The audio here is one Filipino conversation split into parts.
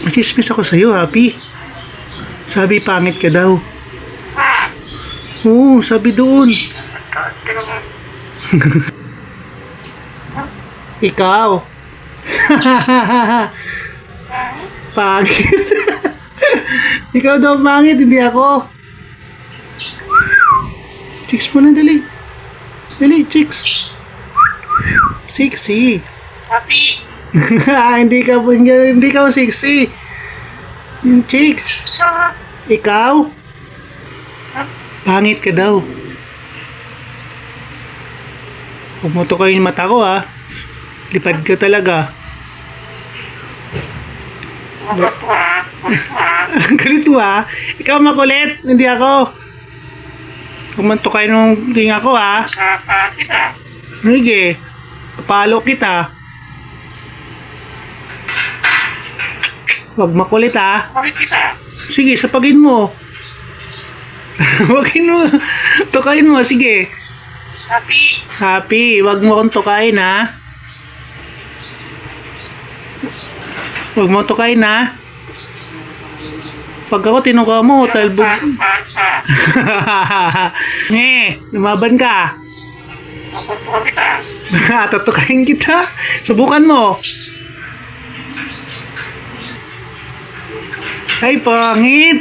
Machismis ako sa'yo, Happy. Sabi, pangit ka daw. Oo, sabi doon. Ikaw. Pangit. Ikaw daw pangit, hindi ako. Chicks mo na, dali. Dali, chicks. Sexy. Happy. Hindi ka sexy. Yung chicks. Ikaw? Pangit ka daw. Pumuto kayo yung mata ko, ha. Lipad ka talaga. Galit mo, ha. Ikaw makulit, hindi ako. Pumunto kayo nung tinga ko, ha. Sige. Papalo kita. Huwag makulit, ha. Sige, sapagin mo. Huwagin mo. Tukain mo, sige. Happy. Happy, huwag mo akong tukain, ha. Huwag mo tukain, ha. Pag ako tinuka mo, talbog. Lumaban ka. Tutukain kita. Subukan mo. Ay, pangit.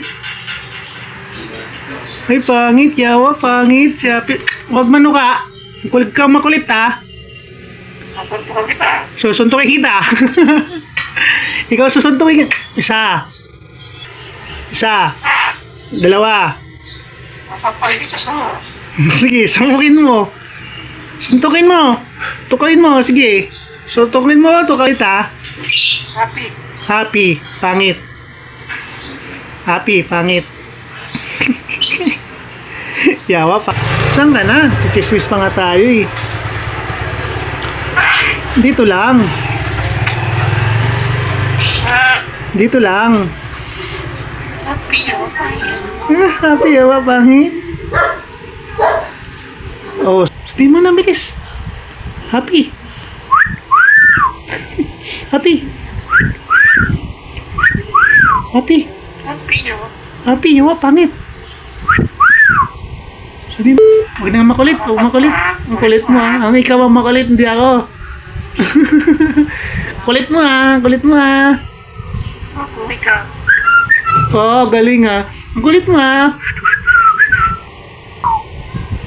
Ay, pangit. Yawa, pangit. Huwag manuka. Kulit ka makulit, ha. Susuntukin kita. Ikaw susuntukin. Isa. Dalawa. Sige, suntukin mo. Suntukin mo. Tukain mo, sige. Suntukin mo, tukain ta. Happy, pangit. Happy, pangit. Yawa pa. Saan ka na? Kismis pa nga tayo, eh. Dito lang. Happy, yawa, pangit. Oh, sabihin mo na, bilis. Happy. Happy. Yawa, pangit. Sabihin mo, huwag na makulit. Ang kulit mo, ha. Ang ikaw ang makulit, hindi ako. Kulit mo, ha. Oh, galing, ha. Ang kulit mo, ha.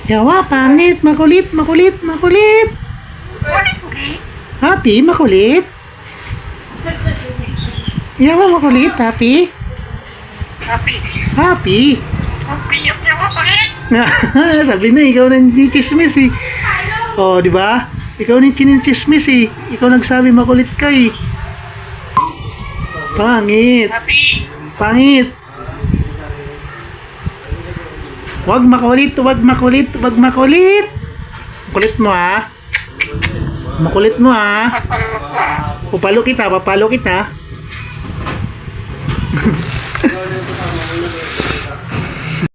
Yawa, pangit. Makulit. Happy, makulit. Yawa, makulit, Happy. Sabi na, ikaw nang chismis, eh. Oh, di ba? Ikaw nang chismis, eh. Ikaw nagsabi makulit ka, eh. Pangit. Wag makulit. Kulit mo, ha. Makulit mo, ha. Papalo kita.